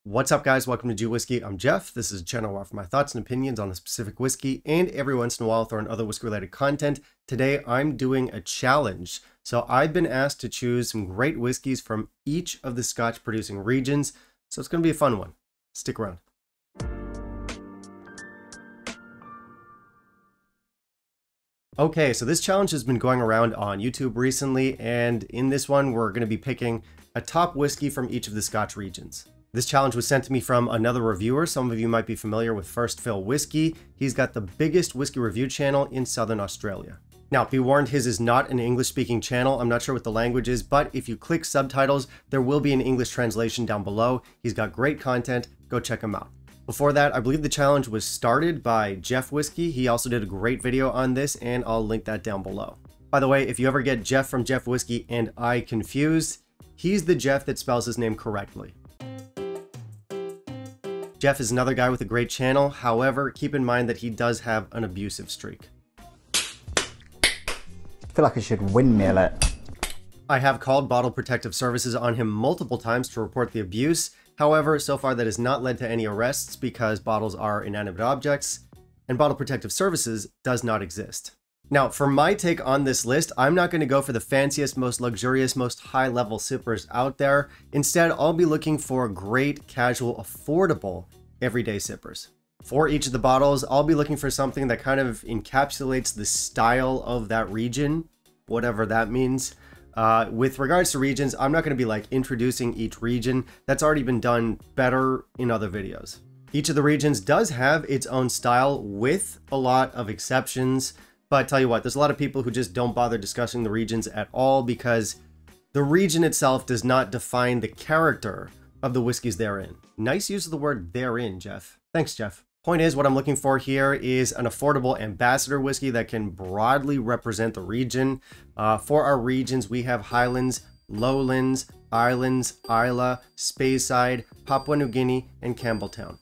What's up, guys? Welcome to Whiskey. I'm Jeff. This is a channel where I offer my thoughts and opinions on a specific whiskey, and every once in a while I'll throw in other whiskey-related content. Today I'm doing a challenge. So I've been asked to choose some great whiskeys from each of the Scotch producing regions, so it's going to be a fun one. Stick around. Okay, so this challenge has been going around on YouTube recently, and in this one we're going to be picking a top whiskey from each of the Scotch regions. This challenge was sent to me from another reviewer. Some of you might be familiar with First Fill Whiskey. He's got the biggest whiskey review channel in Southern Australia. Now, be warned, his is not an English-speaking channel. I'm not sure what the language is, but if you click subtitles, there will be an English translation down below. He's got great content. Go check him out. Before that, I believe the challenge was started by Jeff Whisky. He also did a great video on this, and I'll link that down below. By the way, if you ever get Jeff from Jeff Whisky and I confused, he's the Jeff that spells his name correctly. Jeff is another guy with a great channel. However, keep in mind that he does have an abusive streak. I feel like I should windmill it. I have called Bottle Protective Services on him multiple times to report the abuse. However, so far that has not led to any arrests because bottles are inanimate objects, and Bottle Protective Services does not exist. Now, for my take on this list, I'm not going to go for the fanciest, most luxurious, most high-level sippers out there. Instead, I'll be looking for great, casual, affordable, everyday sippers. For each of the bottles, I'll be looking for something that kind of encapsulates the style of that region, whatever that means. With regards to regions, I'm not going to be like introducing each region. That's already been done better in other videos. Each of the regions does have its own style with a lot of exceptions. But tell you what, there's a lot of people who just don't bother discussing the regions at all because the region itself does not define the character of the whiskeys therein. Nice use of the word therein, Jeff. Thanks, Jeff. Point is, what I'm looking for here is an affordable ambassador whiskey that can broadly represent the region. For our regions, we have Highlands, Lowlands, Islands, Isla, Speyside, Papua New Guinea, and Campbelltown.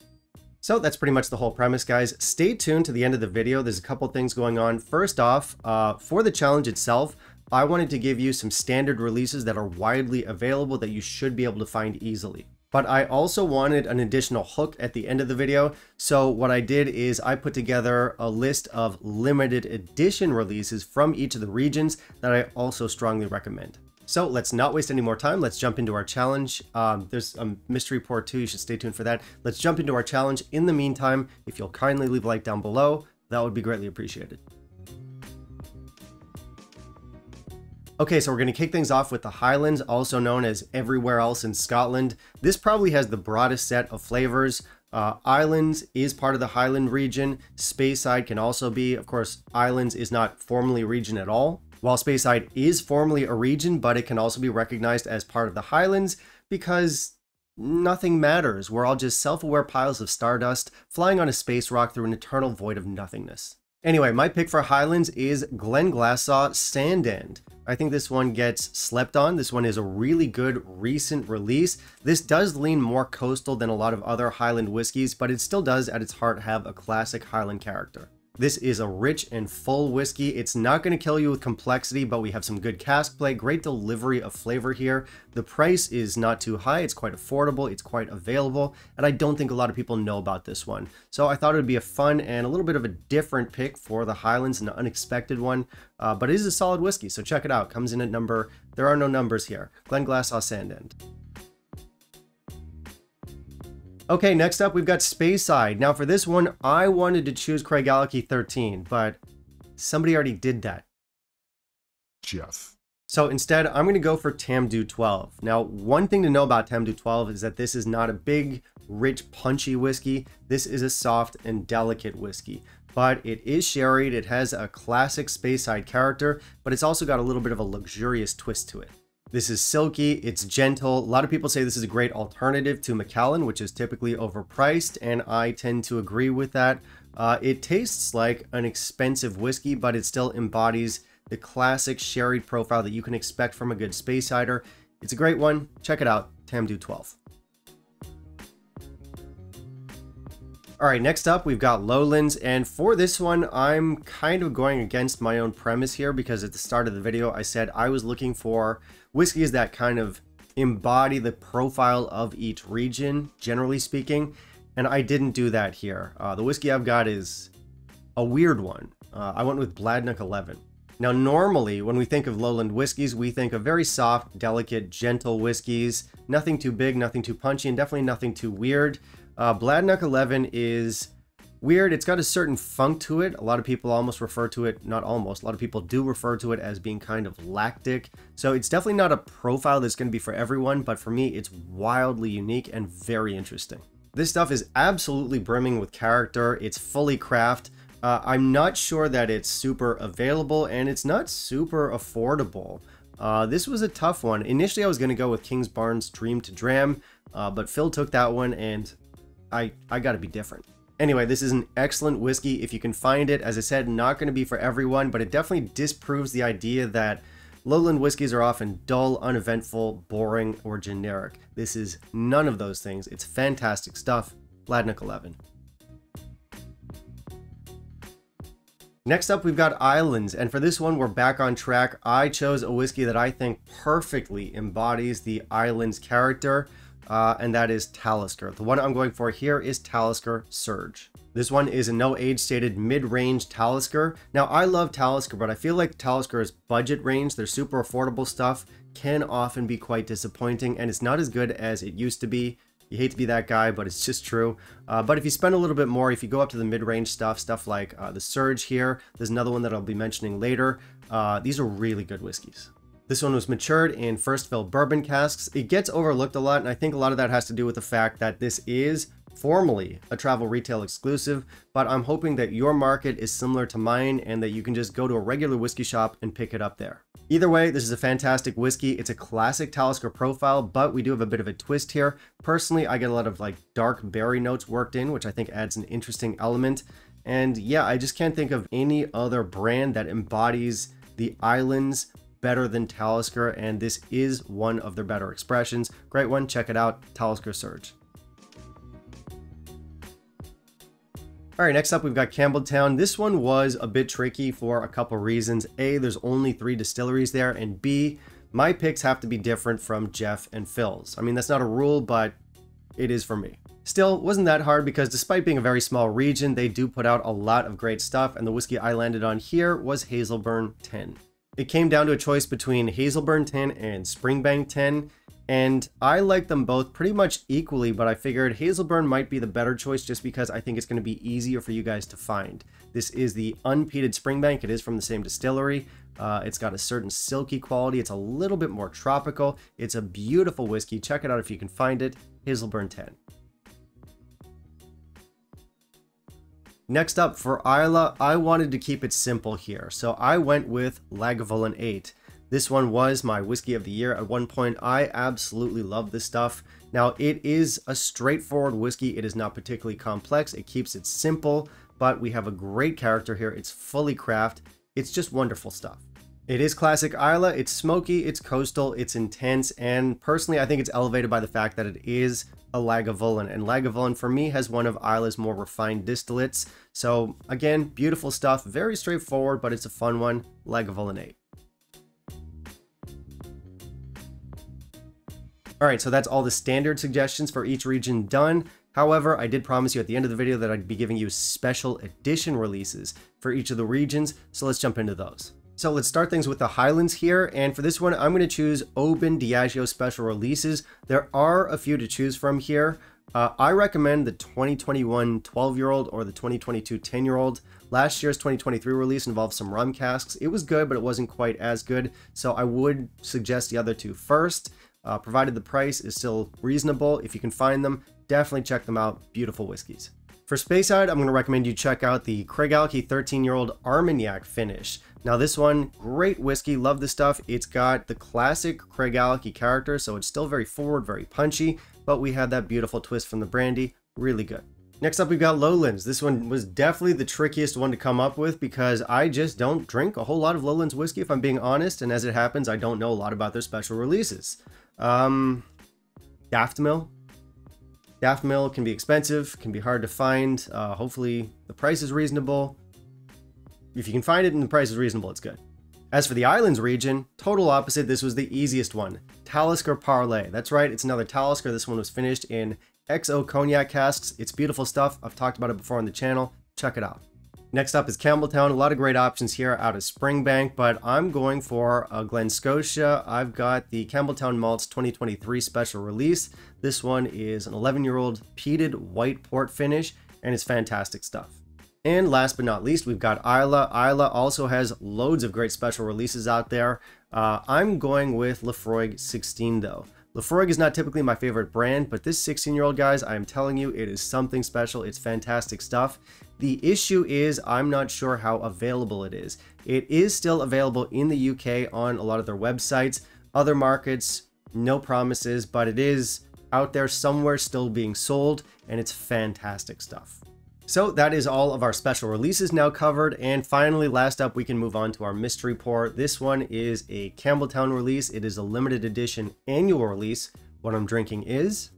So that's pretty much the whole premise, guys. Stay tuned to the end of the video. There's a couple things going on. First off, for the challenge itself, I wanted to give you some standard releases that are widely available that you should be able to find easily. But I also wanted an additional hook at the end of the video. So what I did is I put together a list of limited edition releases from each of the regions that I also strongly recommend. So let's not waste any more time. Let's jump into our challenge. There's a mystery pour too. You should stay tuned for that. Let's jump into our challenge. In the meantime, if you'll kindly leave a like down below, that would be greatly appreciated. Okay, so we're going to kick things off with the Highlands, also known as everywhere else in Scotland. This probably has the broadest set of flavors. Islands is part of the Highland region. Speyside can also be. Of course, Islands is not formally a region at all. While Speyside is formally a region, but it can also be recognized as part of the Highlands because nothing matters. We're all just self-aware piles of stardust flying on a space rock through an eternal void of nothingness. Anyway, my pick for Highlands is Glenglassaugh Sandend. I think this one gets slept on. This one is a really good recent release. This does lean more coastal than a lot of other Highland whiskeys, but it still does at its heart have a classic Highland character. This is a rich and full whiskey. It's not going to kill you with complexity, but we have some good cask play, great delivery of flavor here. The price is not too high. It's quite affordable. It's quite available. And I don't think a lot of people know about this one. So I thought it would be a fun and a little bit of a different pick for the Highlands, an unexpected one. But it is a solid whiskey. So check it out. Comes in at number, there are no numbers here, Glenglassaugh Sandend. Okay, next up we've got Speyside. Now for this one, I wanted to choose Craigellachie 13, but somebody already did that. Jeff. So instead, I'm going to go for Tamdhu 12. Now, one thing to know about Tamdhu 12 is that this is not a big, rich, punchy whiskey. This is a soft and delicate whiskey, but it is sherried. It has a classic Speyside character, but it's also got a little bit of a luxurious twist to it. This is silky, it's gentle. A lot of people say this is a great alternative to Macallan, which is typically overpriced, and I tend to agree with that. It tastes like an expensive whiskey, but it still embodies the classic sherried profile that you can expect from a good Speysider. It's a great one. Check it out, Tamdhu 12. All right, next up, we've got Lowlands, and for this one, I'm kind of going against my own premise here because at the start of the video, I said I was looking for whiskeys that kind of embody the profile of each region, generally speaking, and I didn't do that here. The whiskey I've got is a weird one. I went with Bladnoch 11. Now, normally, when we think of lowland whiskeys, we think of very soft, delicate, gentle whiskeys. Nothing too big, nothing too punchy, and definitely nothing too weird. Bladnoch 11 is weird. It's got a certain funk to it. A lot of people almost refer to it, not almost, a lot of people do refer to it as being kind of lactic. So it's definitely not a profile that's going to be for everyone, but for me, it's wildly unique and very interesting. This stuff is absolutely brimming with character. It's fully craft. I'm not sure that it's super available, and it's not super affordable. This was a tough one. Initially, I was going to go with Kingsbarn's Dream to Dram, but Phil took that one, and I got to be different. Anyway, this is an excellent whiskey if you can find it. As I said, not going to be for everyone, but it definitely disproves the idea that lowland whiskeys are often dull, uneventful, boring, or generic. This is none of those things. It's fantastic stuff. Bladnoch 11. Next up, we've got Highlands, and for this one, we're back on track. I chose a whiskey that I think perfectly embodies the Highlands character, and that is Talisker. The one I'm going for here is Talisker Surge. This one is a no age stated mid-range Talisker. Now, I love Talisker, but I feel like Talisker's budget range, their super affordable stuff, can often be quite disappointing, and it's not as good as it used to be. You hate to be that guy, but it's just true. But if you spend a little bit more, if you go up to the mid-range stuff like the Surge here, there's another one that I'll be mentioning later. These are really good whiskeys. This one was matured in first fill bourbon casks. It gets overlooked a lot, and I think a lot of that has to do with the fact that this is formally a travel retail exclusive, but I'm hoping that your market is similar to mine and that you can just go to a regular whiskey shop and pick it up there. Either way, this is a fantastic whiskey. It's a classic Talisker profile, but we do have a bit of a twist here. Personally, I get a lot of like dark berry notes worked in, which I think adds an interesting element. And yeah, I just can't think of any other brand that embodies the Highlands better than Talisker, and this is one of their better expressions. Great one, check it out, Talisker Surge. All right, next up we've got Campbelltown. This one was a bit tricky for a couple reasons. A, there's only 3 distilleries there, and B, my picks have to be different from Jeff and Phil's. I mean, that's not a rule, but it is for me. Still, wasn't that hard because despite being a very small region, they do put out a lot of great stuff, and the whiskey I landed on here was Hazelburn 10. It came down to a choice between Hazelburn 10 and Springbank 10, and I like them both pretty much equally, but I figured Hazelburn might be the better choice just because I think it's going to be easier for you guys to find. This is the unpeated Springbank. It is from the same distillery. It's got a certain silky quality. It's a little bit more tropical. It's a beautiful whiskey. Check it out if you can find it. Hazelburn 10. Next up, for Islay, I wanted to keep it simple here, so I went with Lagavulin 8. This one was my whiskey of the year. At one point, I absolutely love this stuff. Now, it is a straightforward whiskey. It is not particularly complex. It keeps it simple, but we have a great character here. It's fully craft. It's just wonderful stuff. It is classic Islay. It's smoky, it's coastal, it's intense, and personally, I think it's elevated by the fact that it is a Lagavulin, and Lagavulin for me has one of Islay's more refined distillates. So again, beautiful stuff, very straightforward, but it's a fun one. Lagavulin 8. Alright, so that's all the standard suggestions for each region done. However, I did promise you at the end of the video that I'd be giving you special edition releases for each of the regions, so let's jump into those. So let's start things with the Highlands here, and for this one, I'm going to choose Oban Diageo special releases. There are a few to choose from here. I recommend the 2021 12-year-old or the 2022 10-year-old. Last year's 2023 release involved some rum casks. It was good, but it wasn't quite as good, so I would suggest the other two first. Provided the price is still reasonable. If you can find them, definitely check them out. Beautiful whiskeys. For Speyside, I'm going to recommend you check out the Craigellachie 13-year-old Armagnac finish. Now this one, great whiskey, love this stuff. It's got the classic Craigellachie character, so it's still very forward, very punchy, but we had that beautiful twist from the brandy. Really good. Next up, we've got Lowlands. This one was definitely the trickiest one to come up with because I just don't drink a whole lot of Lowlands whiskey, if I'm being honest, and as it happens, I don't know a lot about their special releases. Daftmill. Daftmill can be expensive, can be hard to find. Hopefully the price is reasonable. If you can find it and the price is reasonable, it's good. As for the Islands region, total opposite, this was the easiest one. Talisker Parlay. That's right, it's another Talisker. This one was finished in XO cognac casks. It's beautiful stuff. I've talked about it before on the channel. Check it out. Next up is Campbelltown. A lot of great options here out of Springbank, but I'm going for a Glen Scotia. I've got the Campbelltown Malts 2023 special release. This one is an 11-year-old peated white port finish, and it's fantastic stuff. And last but not least, we've got Islay. Islay also has loads of great special releases out there. I'm going with Laphroaig 16 though. Laphroaig is not typically my favorite brand, but this 16-year-old, guys, I'm telling you, it is something special. It's fantastic stuff. The issue is I'm not sure how available it is. It is still available in the UK on a lot of their websites. Other markets, no promises, but it is out there somewhere still being sold, and it's fantastic stuff. So that is all of our special releases now covered, and finally, last up, we can move on to our mystery pour. This one is a Campbelltown release. It is a limited edition annual release. What I'm drinking is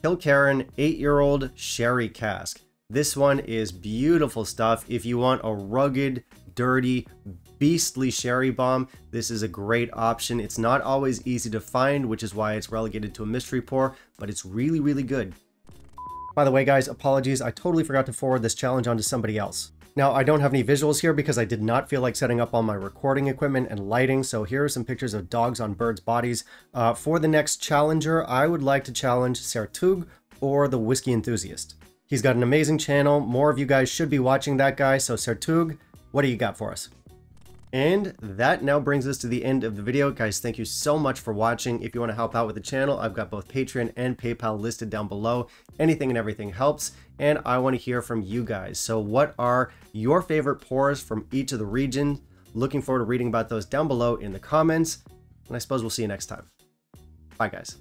Kilkerran 8-year-old sherry cask. This one is beautiful stuff. If you want a rugged, dirty, beastly sherry bomb, this is a great option. It's not always easy to find, which is why it's relegated to a mystery pour, but it's really, really good. By the way, guys, apologies. I totally forgot to forward this challenge onto somebody else. Now, I don't have any visuals here because I did not feel like setting up all my recording equipment and lighting, so here are some pictures of dogs on birds' bodies. For the next challenger, I would like to challenge Sertug or the Whiskey Enthusiast. He's got an amazing channel. More of you guys should be watching that guy, so Sertug, what do you got for us? And that now brings us to the end of the video. Guys, thank you so much for watching. If you want to help out with the channel, I've got both Patreon and PayPal listed down below. Anything and everything helps, and I want to hear from you guys. So what are your favorite pours from each of the regions? Looking forward to reading about those down below in the comments, and I suppose we'll see you next time. Bye, guys.